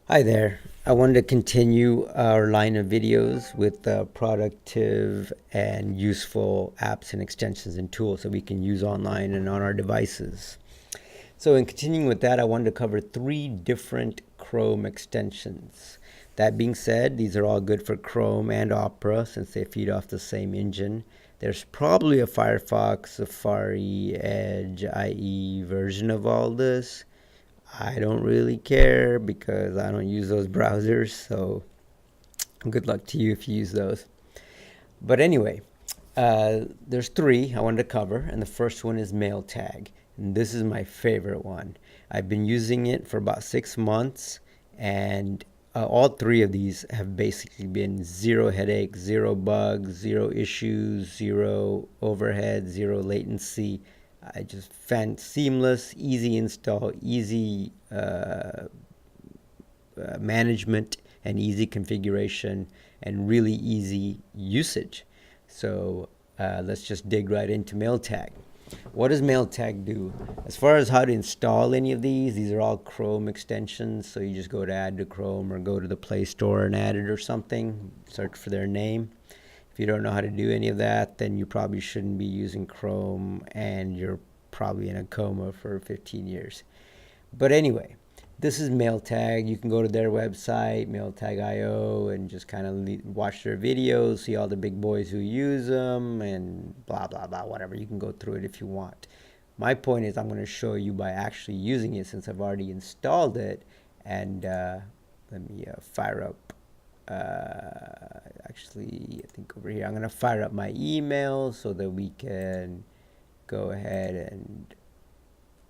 Hi there. I wanted to continue our line of videos with productive and useful apps and extensions and tools that we can use online and on our devices. So in continuing with that, I wanted to cover 3 different Chrome extensions. That being said, these are all good for Chrome and Opera since they feed off the same engine. There's probably a Firefox, Safari, Edge, IE version of all this. I don't really care because I don't use those browsers, so good luck to you if you use those. But anyway, there's 3 I wanted to cover, and the first one is MailTag. And this is my favorite one. I've been using it for about 6 months, and all 3 of these have basically been zero headaches, zero bugs, zero issues, zero overhead, zero latency. I just found seamless, easy install, easy management, and easy configuration, and really easy usage. So let's just dig right into MailTag. What does MailTag do? As far as how to install any of these are all Chrome extensions. So you just go to Add to Chrome or go to the Play Store and add it or something. Search for their name. If you don't know how to do any of that, then you probably shouldn't be using Chrome and you're probably in a coma for 15 years. But anyway, this is MailTag. You can go to their website, MailTag.io, and just kind of watch their videos, see all the big boys who use them, and blah, blah, blah, whatever. You can go through it if you want. My point is I'm going to show you by actually using it since I've already installed it. And let me fire up, actually, I think over here, I'm going to fire up my email so that we can go ahead and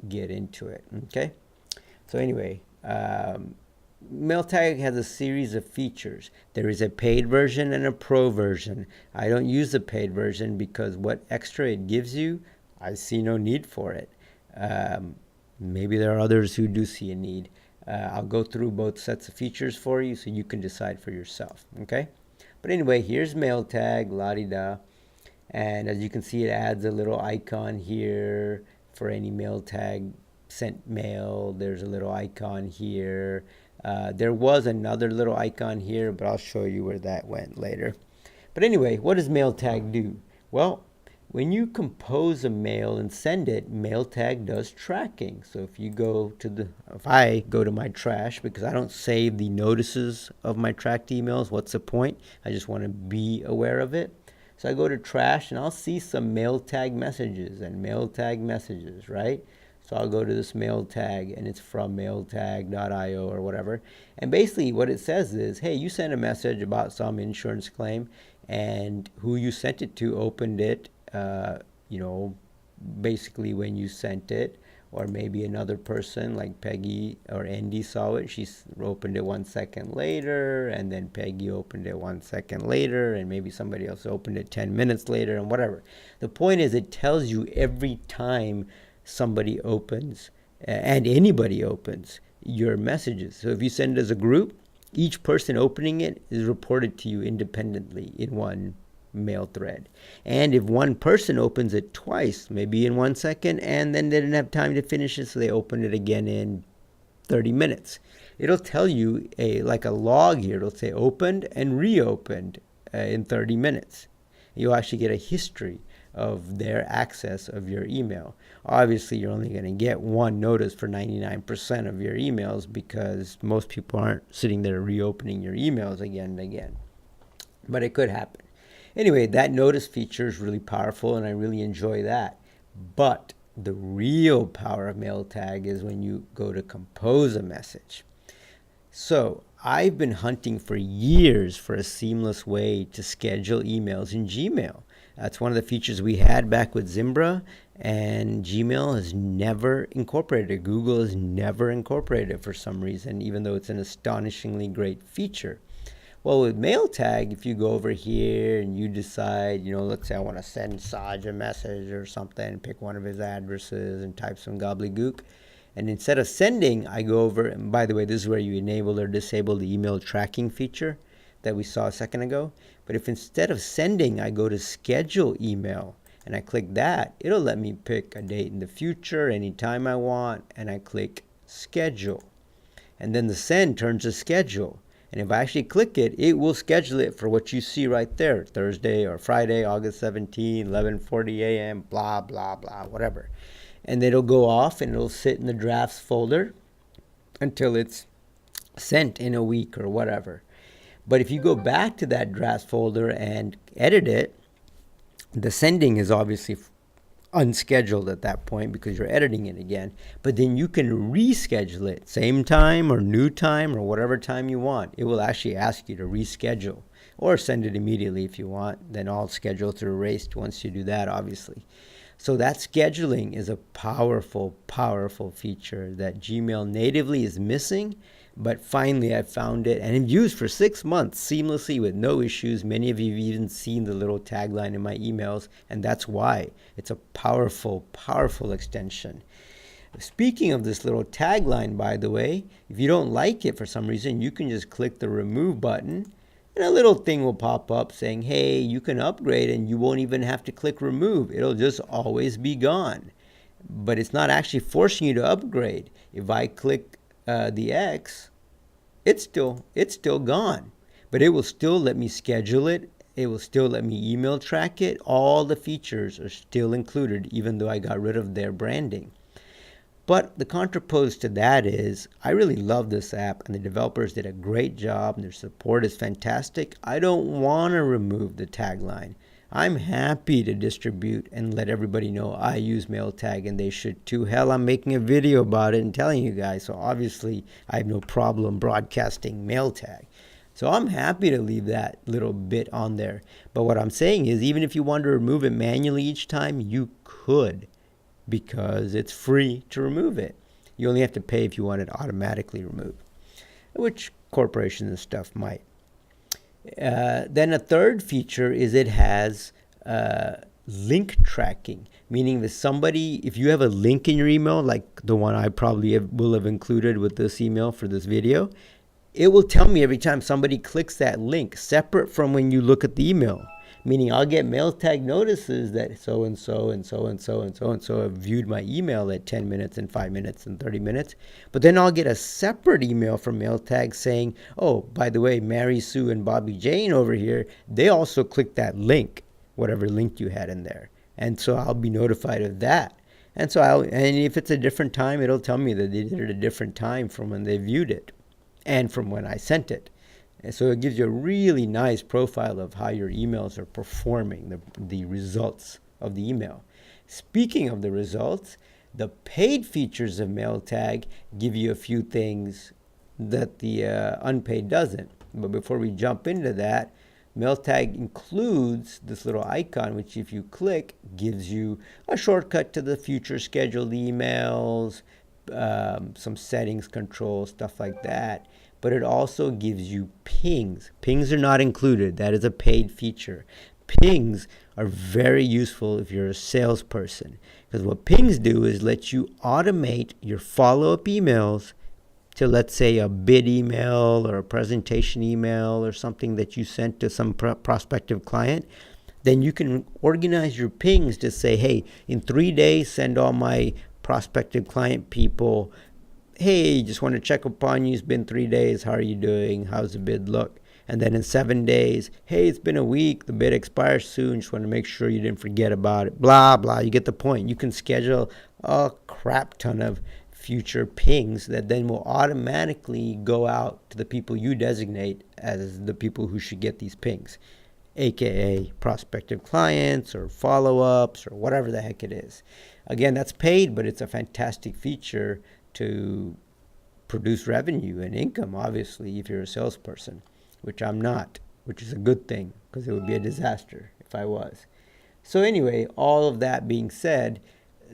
get into it, okay? So anyway, MailTag has a series of features. There is a paid version and a pro version. I don't use the paid version because what extra it gives you, I see no need for it. Maybe there are others who do see a need. I'll go through both sets of features for you so you can decide for yourself, okay? But anyway, here's MailTag, la-di-da. And as you can see, it adds a little icon here for any MailTag sent mail. There's a little icon here. There was another little icon here, but I'll show you where that went later. But anyway, what does MailTag do? Well, when you compose a mail and send it, MailTag does tracking. So if I go to my trash, because I don't save the notices of my tracked emails, what's the point? I just want to be aware of it. So I go to trash and I'll see some MailTag messages and MailTag messages, right? So I'll go to this MailTag and it's from Bldg.io or whatever. And basically what it says is, hey, you sent a message about some insurance claim and who you sent it to opened it, basically when you sent it, or maybe another person like Peggy or Andy saw it. She opened it 1 second later, and then Peggy opened it 1 second later, and maybe somebody else opened it 10 minutes later, and whatever. The point is it tells you every time somebody opens and anybody opens your messages. So if you send it as a group, each person opening it is reported to you independently in one mail thread. And if one person opens it twice, maybe in 1 second, and then they didn't have time to finish it, so they opened it again in 30 minutes, it'll tell you like a log here. It'll say opened and reopened in 30 minutes. You'll actually get a history of their access of your email. Obviously, you're only going to get one notice for 99% of your emails because most people aren't sitting there reopening your emails again and again. But it could happen. Anyway, that notice feature is really powerful and I really enjoy that. But the real power of MailTag is when you go to compose a message. So I've been hunting for years for a seamless way to schedule emails in Gmail. That's one of the features we had back with Zimbra, and Gmail has never incorporated it. Google has never incorporated it for some reason, even though it's an astonishingly great feature. Well, with MailTag, if you go over here and you decide, let's say I want to send Saj a message or something, pick one of his addresses and type some gobbledygook. And instead of sending, I go over, and by the way, this is where you enable or disable the email tracking feature that we saw a second ago. But if instead of sending, I go to schedule email and I click that, it'll let me pick a date in the future, anytime I want, and I click schedule. and then the send turns to schedule. And if I actually click it, it will schedule it for what you see right there, Thursday or Friday, August 17, 11:40 a.m., blah, blah, blah, whatever. And it'll go off and it'll sit in the drafts folder until it's sent in a week or whatever. But if you go back to that drafts folder and edit it, the sending is obviously unscheduled at that point because you're editing it again. But then you can reschedule it, same time or new time or whatever time you want. It will actually ask you to reschedule or send it immediately if you want. Then all schedules are erased once you do that, obviously. So that scheduling is a powerful, powerful feature that Gmail natively is missing. But finally I found it and used for 6 months seamlessly with no issues. Many of you have even seen the little tagline in my emails, and that's why. It's a powerful, powerful extension. Speaking of this little tagline, by the way, if you don't like it for some reason, you can just click the remove button and a little thing will pop up saying, hey, you can upgrade, and you won't even have to click remove. It'll just always be gone. But it's not actually forcing you to upgrade. If I click the X, it's still gone, but it will still let me schedule it. It will still let me email track it. All the features are still included, even though I got rid of their branding. But the contrapose to that is, I really love this app, and the developers did a great job, and their support is fantastic. I don't want to remove the tagline. I'm happy to distribute and let everybody know I use MailTag, and they should too. Hell, I'm making a video about it and telling you guys, so obviously I have no problem broadcasting MailTag. So I'm happy to leave that little bit on there. But what I'm saying is, even if you want to remove it manually each time, you could, because it's free to remove it. You only have to pay if you want it automatically removed, which corporations and stuff might. Then a third feature is it has link tracking, meaning that if you have a link in your email, like the one I probably will have included with this email for this video, it will tell me every time somebody clicks that link, separate from when you look at the email. Meaning I'll get MailTag notices that so-and-so and so-and-so and so-and-so have viewed my email at 10 minutes and 5 minutes and 30 minutes. But then I'll get a separate email from MailTag saying, oh, by the way, Mary Sue and Bobby Jane over here, they also clicked that link, whatever link you had in there. And so I'll be notified of that. And if it's a different time, it'll tell me that they did it at a different time from when they viewed it and from when I sent it. And so it gives you a really nice profile of how your emails are performing, the results of the email. Speaking of the results, the paid features of MailTag give you a few things that the unpaid doesn't. But before we jump into that, MailTag includes this little icon, which if you click, gives you a shortcut to the future scheduled emails, some settings control, stuff like that. But it also gives you pings. Pings are not included. That is a paid feature. Pings are very useful if you're a salesperson, because what pings do is let you automate your follow-up emails to, let's say, a bid email or a presentation email or something that you sent to some prospective client. Then you can organize your pings to say, hey, in 3 days, send all my prospective client people, hey, just want to check upon you. It's been 3 days. How are you doing? How's the bid look? And then in 7 days, hey, it's been a week. The bid expires soon. Just want to make sure you didn't forget about it. Blah, blah. You get the point. You can schedule a crap ton of future pings that then will automatically go out to the people you designate as the people who should get these pings, aka prospective clients or follow-ups or whatever the heck it is. Again, that's paid, but it's a fantastic feature to produce revenue and income, obviously, if you're a salesperson, which I'm not, which is a good thing, because it would be a disaster if I was. So anyway, all of that being said,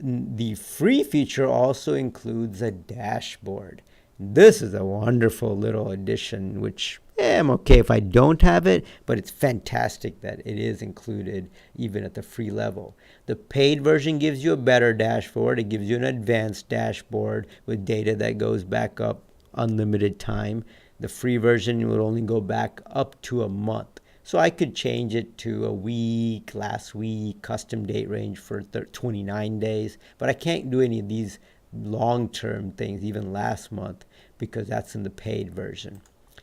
the free feature also includes a dashboard. This is a wonderful little addition, which I'm okay if I don't have it, but it's fantastic that it is included even at the free level. The paid version gives you a better dashboard. It gives you an advanced dashboard with data that goes back up unlimited time. The free version will only go back up to a month. So I could change it to a week, last week, custom date range for 29 days, but I can't do any of these long-term things, even last month. because that's in the paid version.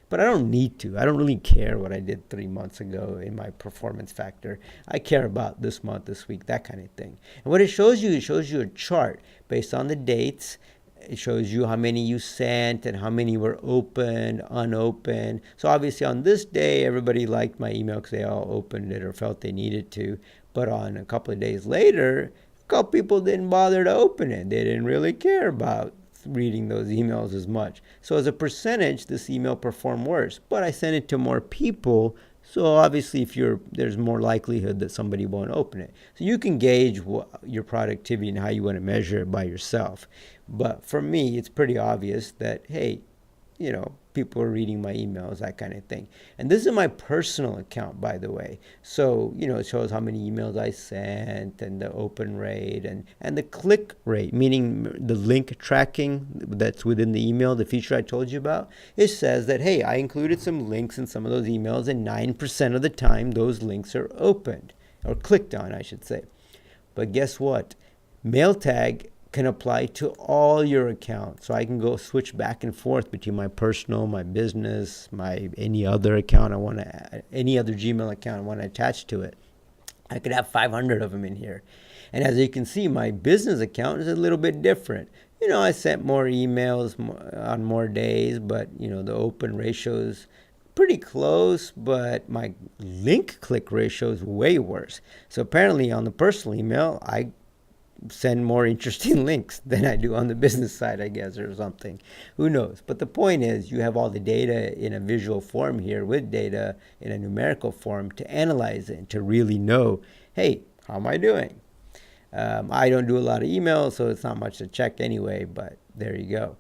But I don't need to. I don't really care what I did 3 months ago in my performance factor. I care about this month, this week, that kind of thing. And what it shows you a chart based on the dates. It shows you how many you sent and how many were opened, unopened. So obviously on this day, everybody liked my email because they all opened it or felt they needed to. But on a couple of days later, a couple people didn't bother to open it. They didn't really care about reading those emails as much. So as a percentage, this email performed worse. But I sent it to more people, so obviously there's more likelihood that somebody won't open it. So you can gauge your productivity and how you want to measure it by yourself. But for me, it's pretty obvious that, hey, people are reading my emails, that kind of thing. And this is my personal account, by the way. So, it shows how many emails I sent and the open rate and the click rate, meaning the link tracking that's within the email, the feature I told you about. It says that, hey, I included some links in some of those emails, and 9% of the time those links are opened, or clicked on, I should say. But guess what? Mail tag can apply to all your accounts. So I can go switch back and forth between my personal, my business, any other any other Gmail account I want to attach to it. I could have 500 of them in here. And as you can see, my business account is a little bit different. I sent more emails on more days, but the open ratio is pretty close, but my link click ratio is way worse. So apparently on the personal email, I send more interesting links than I do on the business side, I guess, or something. Who knows? But the point is, you have all the data in a visual form here with data in a numerical form to analyze it and to really know, hey, how am I doing? I don't do a lot of emails, so it's not much to check anyway, but there you go.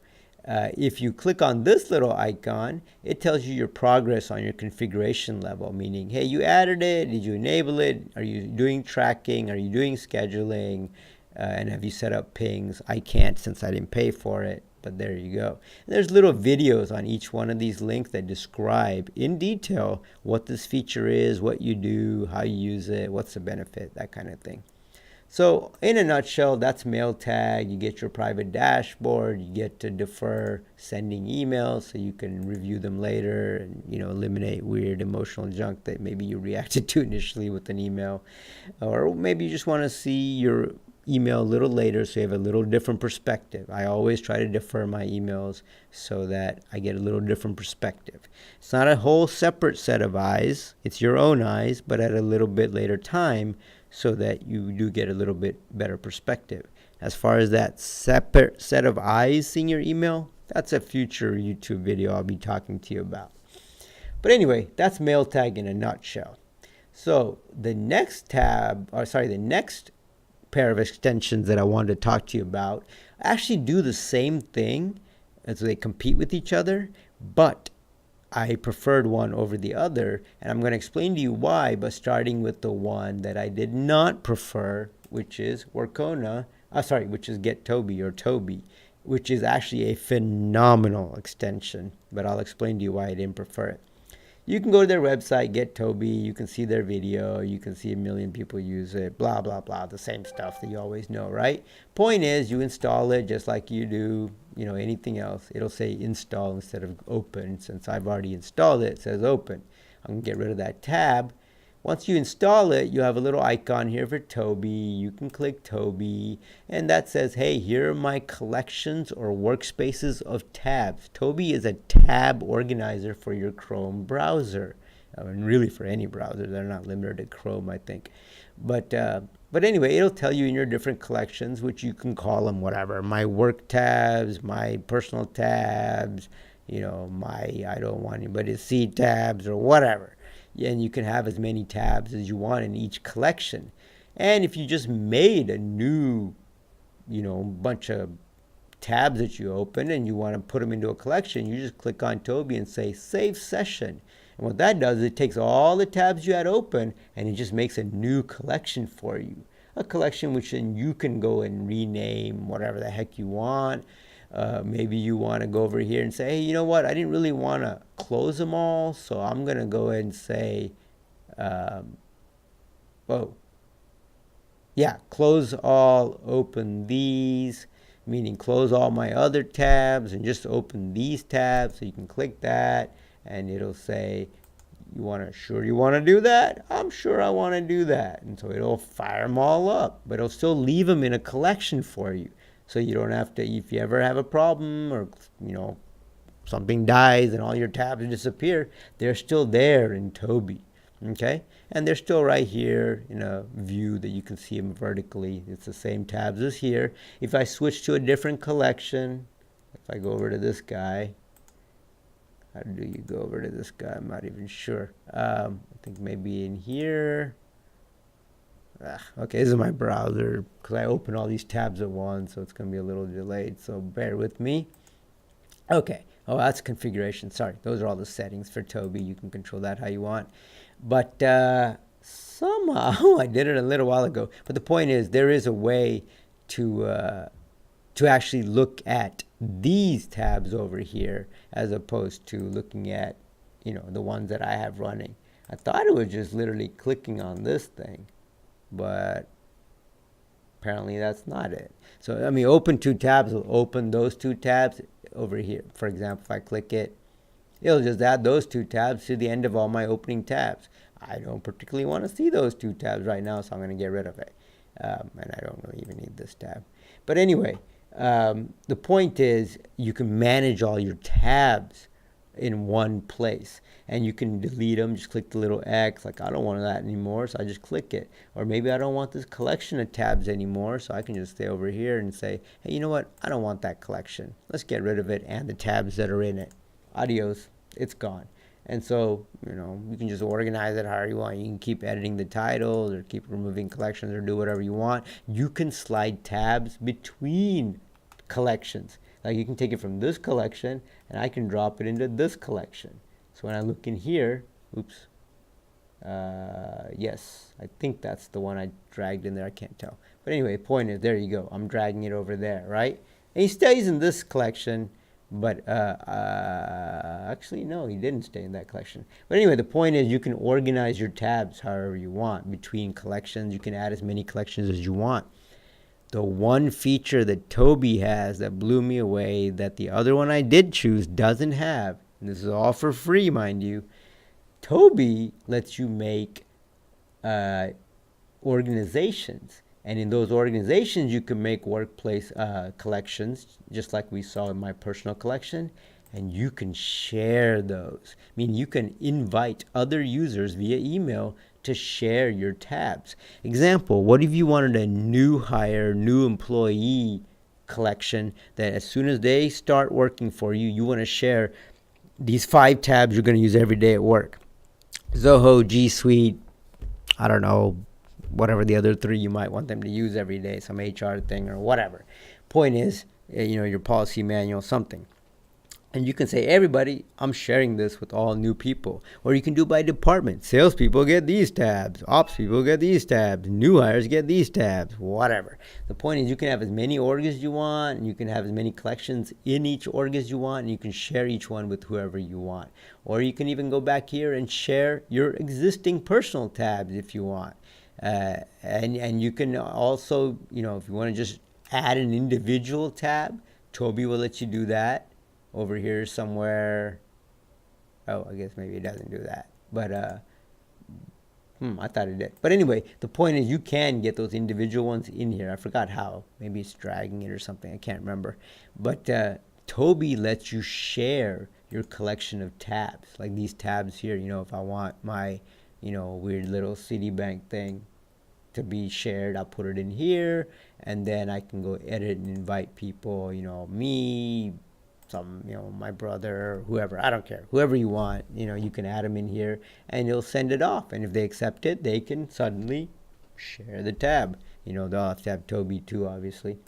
If you click on this little icon, it tells you your progress on your configuration level, meaning, hey, you added it, did you enable it, are you doing tracking, are you doing scheduling, and have you set up pings? I can't since I didn't pay for it, but there you go. And there's little videos on each one of these links that describe in detail what this feature is, what you do, how you use it, what's the benefit, that kind of thing. So in a nutshell, that's mail tag. You get your private dashboard. You get to defer sending emails so you can review them later and eliminate weird emotional junk that maybe you reacted to initially with an email. Or maybe you just want to see your email a little later so you have a little different perspective. I always try to defer my emails so that I get a little different perspective. It's not a whole separate set of eyes. It's your own eyes, but at a little bit later time, so that you do get a little bit better perspective. As far as that separate set of eyes seeing your email, that's a future YouTube video I'll be talking to you about. But anyway, that's mail tag in a nutshell. So the next pair of extensions that I wanted to talk to you about actually do the same thing, and so they compete with each other, but I preferred one over the other, and I'm going to explain to you why, but starting with the one that I did not prefer, which is which is Get Toby or Toby, which is actually a phenomenal extension, but I'll explain to you why I didn't prefer it. You can go to their website, Get Toby, you can see their video, you can see 1 million people use it, blah, blah, blah, the same stuff that you always know, right? Point is, you install it just like you do, anything else. It'll say install instead of open. Since I've already installed it, it says open. I'm going to get rid of that tab. Once you install it, you have a little icon here for Toby. You can click Toby, and that says, hey, here are my collections or workspaces of tabs. Toby is a tab organizer for your Chrome browser. And really for any browser. They're not limited to Chrome, I think. But anyway, it'll tell you in your different collections, which you can call them whatever. My work tabs, my personal tabs, my I don't want anybody to see tabs or whatever. And you can have as many tabs as you want in each collection. And if you just made a new, bunch of tabs that you open and you want to put them into a collection, you just click on Toby and say Save Session. And what that does is it takes all the tabs you had open and it just makes a new collection for you. A collection which then you can go and rename whatever the heck you want. Maybe you want to go over here and say, hey, you know what? I didn't really want to close them all, so I'm going to go ahead and say, close all, open these. meaning close all my other tabs and just open these tabs. So you can click that and it'll say, you want to do that? I'm sure I want to do that. And so it'll fire them all up, but it'll still leave them in a collection for you. So you don't have to, if you ever have a problem or, something dies and all your tabs disappear, they're still there in Toby. Okay? And they're still right here in a view that you can see them vertically. It's the same tabs as here. If I switch to a different collection, if I go over to this guy, how do you go over to this guy? I'm not even sure. I think maybe in here. Okay, this is my browser because I open all these tabs at once, so it's going to be a little delayed. So bear with me. Okay. Oh, that's configuration. Sorry, those are all the settings for Toby. You can control that how you want. But somehow I did it a little while ago. But the point is, there is a way to actually look at these tabs over here as opposed to looking at, the ones that I have running. I thought it was just literally clicking on this thing, but apparently that's not it. So, open two tabs will open those two tabs over here. For example, if I click it, it'll just add those two tabs to the end of all my opening tabs. I don't particularly want to see those two tabs right now, so I'm going to get rid of it. And I don't really even need this tab. But anyway, the point is you can manage all your tabs in one place, and you can delete them. Just click the little X, like I don't want that anymore, so I just click it. Or maybe I don't want this collection of tabs anymore, so I can just stay over here and say, hey, you know what, I don't want that collection, let's get rid of it and the tabs that are in it. Adios, it's gone. And so, you can just organize it however you want. You can keep editing the titles or keep removing collections or do whatever you want. You can slide tabs between collections. Like you can take it from this collection and I can drop it into this collection. So when I look in here, oops, yes, I think that's the one I dragged in there. I can't tell. But anyway, the point is, there you go. I'm dragging it over there, right? And he stays in this collection. But actually, no, he didn't stay in that collection. But anyway, the point is you can organize your tabs however you want between collections. You can add as many collections as you want. The one feature that Toby has that blew me away that the other one I did choose doesn't have, and this is all for free, mind you, Toby lets you make organizations. And in those organizations, you can make workplace collections, just like we saw in my personal collection, and you can share those. I mean, you can invite other users via email to share your tabs. Example, what if you wanted a new hire, new employee collection that as soon as they start working for you, you want to share these 5 tabs you're going to use every day at work. Zoho, G Suite, I don't know, whatever the other 3 you might want them to use every day, some HR thing or whatever. Point is, your policy manual, something. And you can say, everybody, I'm sharing this with all new people. Or you can do by department. Salespeople get these tabs. Ops people get these tabs. New hires get these tabs. Whatever. The point is you can have as many orgs as you want. And you can have as many collections in each org as you want. And you can share each one with whoever you want. Or you can even go back here and share your existing personal tabs if you want. And you can also, if you want to just add an individual tab, Toby will let you do that. Over here somewhere. Oh, I guess maybe it doesn't do that. But I thought it did. But anyway, the point is you can get those individual ones in here. I forgot how. Maybe it's dragging it or something. I can't remember. But Toby lets you share your collection of tabs. Like these tabs here, if I want my, weird little Citibank thing to be shared, I'll put it in here. And then I can go edit and invite people, me, my brother, whoever, I don't care, whoever you want, you can add them in here and you'll send it off. And if they accept it, they can suddenly share the tab. They'll have to have Toby too, obviously.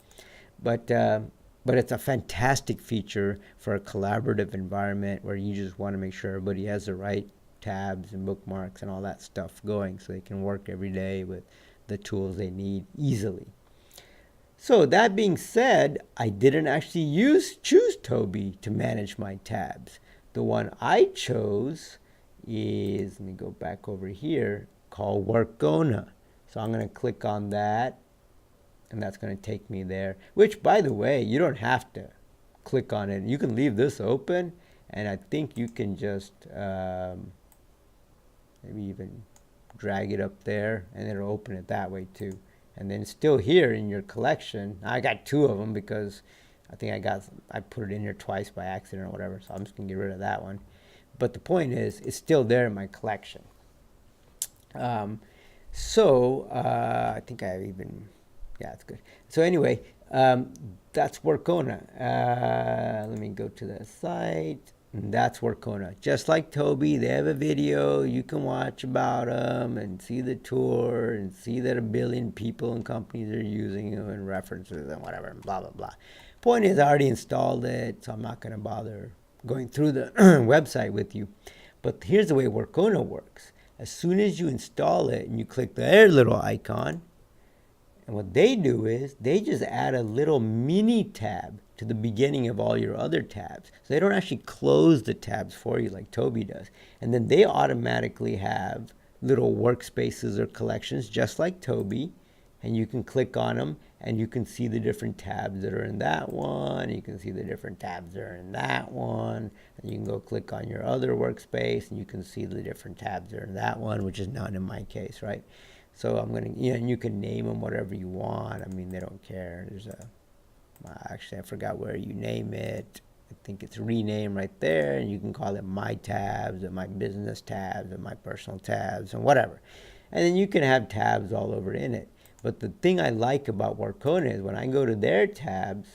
But it's a fantastic feature for a collaborative environment where you just want to make sure everybody has the right tabs and bookmarks and all that stuff going so they can work every day with the tools they need easily. So that being said, I didn't actually choose Toby to manage my tabs. The one I chose is, let me go back over here, called Workona. So I'm going to click on that. and that's going to take me there, which, by the way, you don't have to click on it. You can leave this open, and I think you can just maybe even drag it up there, and it'll open it that way too. And then it's still here in your collection. I got 2 of them because I think I put it in here twice by accident or whatever, so I'm just going to get rid of that one. But the point is, it's still there in my collection. I think I even, yeah, it's good. So anyway, that's Workona. Let me go to the site. And that's Workona. Just like Toby, they have a video you can watch about them and see the tour and see that 1 billion people and companies are using them and references and whatever and blah, blah, blah. Point is, I already installed it, so I'm not going to bother going through the website with you. But here's the way Workona works. As soon as you install it and you click their little icon, and what they do is they just add a little mini tab to the beginning of all your other tabs. So they don't actually close the tabs for you like Toby does. And then they automatically have little workspaces or collections just like Toby. And you can click on them and you can see the different tabs that are in that one. You can see the different tabs that are in that one. And you can go click on your other workspace and you can see the different tabs that are in that one, which is none in my case, right? So I'm going to, and you can name them whatever you want. I mean, they don't care. There's actually, I forgot where you name it. I think it's rename right there. And you can call it my tabs or my business tabs or my personal tabs and whatever. And then you can have tabs all over in it. But the thing I like about Workona is when I go to their tabs,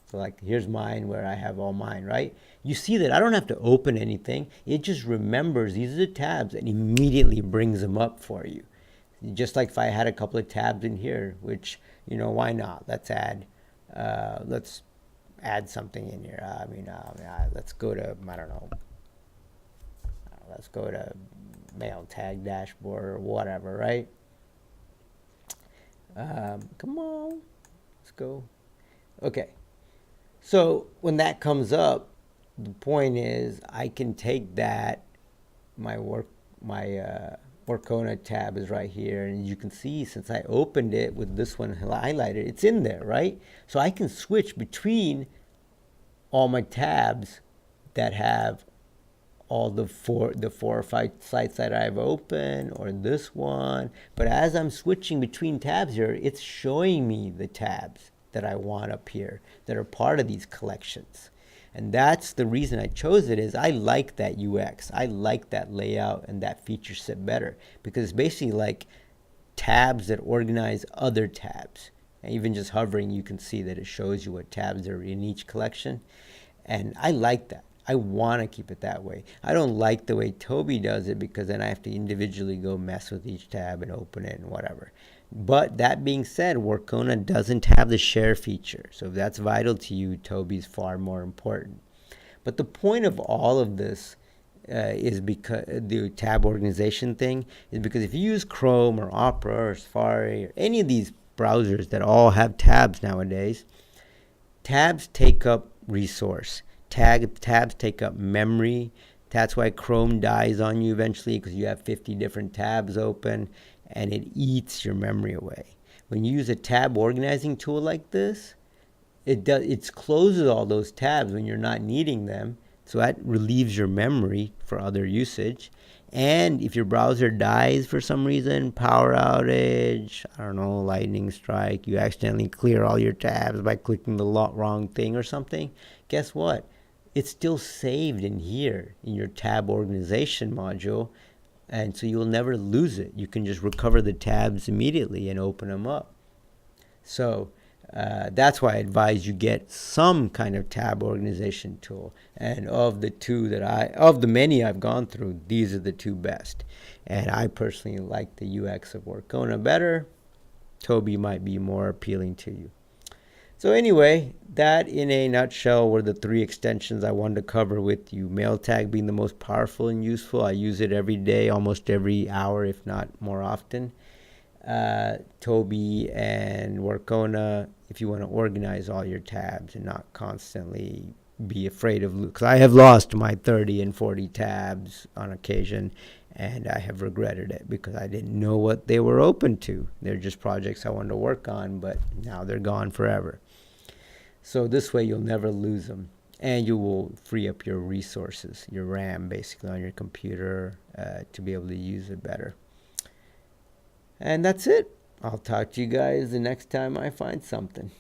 so like here's mine where I have all mine, right? You see that I don't have to open anything. It just remembers these are the tabs and immediately brings them up for you. Just like if I had a couple of tabs in here, which, why not? Let's add something in here. Let's go to, I don't know. Let's go to mail tag dashboard or whatever, right? Come on, let's go. Okay, so when that comes up, the point is I can take that, my Workona tab is right here, and you can see since I opened it with this one highlighted, it's in there, right? So I can switch between all my tabs that have all the four or 5 sites that I've opened, or this one. But as I'm switching between tabs here, it's showing me the tabs that I want up here that are part of these collections. And that's the reason I chose it, is I like that UX. I like that layout and that feature set better, because it's basically like tabs that organize other tabs. And even just hovering, you can see that it shows you what tabs are in each collection. And I like that. I want to keep it that way. I don't like the way Toby does it, because then I have to individually go mess with each tab and open it and whatever. But that being said, Workona doesn't have the share feature. So if that's vital to you, Toby's far more important. But the point of all of this is because the tab organization thing is because if you use Chrome or Opera or Safari or any of these browsers that all have tabs nowadays, tabs take up resource. Tabs take up memory. That's why Chrome dies on you eventually, because you have 50 different tabs open and it eats your memory away. When you use a tab organizing tool like this, it closes all those tabs when you're not needing them. So that relieves your memory for other usage. And if your browser dies for some reason, power outage, I don't know, lightning strike, you accidentally clear all your tabs by clicking the wrong thing or something, guess what? It's still saved in here in your tab organization module, and so you'll never lose it. You can just recover the tabs immediately and open them up. So that's why I advise you get some kind of tab organization tool. And of the many I've gone through, these are the 2 best. And I personally like the UX of Workona better. Toby might be more appealing to you. So anyway, that in a nutshell were the 3 extensions I wanted to cover with you. Mail tag being the most powerful and useful. I use it every day, almost every hour, if not more often. Toby and Workona, if you want to organize all your tabs and not constantly be afraid of, because I have lost my 30 and 40 tabs on occasion, And I have regretted it because I didn't know what they were open to. They're just projects I wanted to work on, but now they're gone forever. So this way you'll never lose them. And you will free up your resources, your RAM basically on your computer to be able to use it better. And that's it. I'll talk to you guys the next time I find something.